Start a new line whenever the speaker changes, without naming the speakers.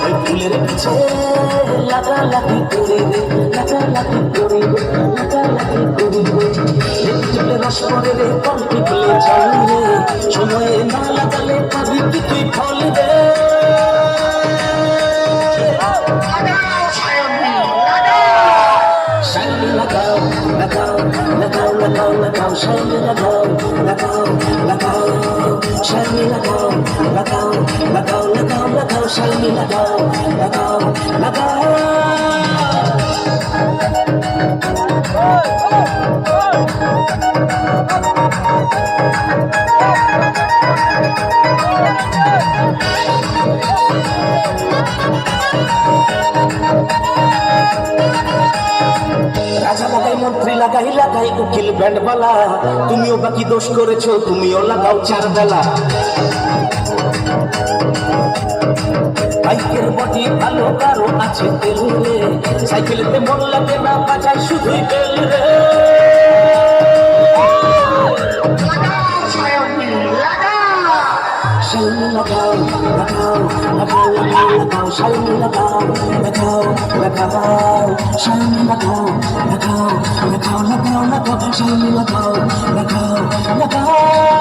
ওই ফুলের কাছে লাগালাগি করে রে, লাগালাগি করে রে, লাগালাগি করে রে। চলে রস পরে রে, কণ্ঠে খুলে জল রে, সময়ে না লাগালে পাবি কি তুই ফল রে। শাইনি লাগাও লাগাও লাগাও লাগাও লাগাও, শাইনি লাগাও লাগাও লাগাও, শাইনি লাগাও লাগাও লাগাও লাগাও লাগাও, শাইনি লাগাও লাগাও লাগাও। রাজা লাগাই মন্ত্রী লাগাই লাগাই উকিল ব্যান্ডবালা, তুমিও বাকি দোষ করেছো, তুমিও লাগাও চার বেলা। বাইকের বডি ভালো কারো আছে তেল রে, সাইকেলেতে মন লাগে না বাজায় শুধুই বেল রে। শাইনি লাগাও লাগাও লাগাও লাগাও লাগাও, শাইনি লাগাও লাগাও লাগাও, শাইনি লাগাও লাগাও লাগাও লাগাও লাগাও, শাইনি লাগাও লাগাও লাগাও।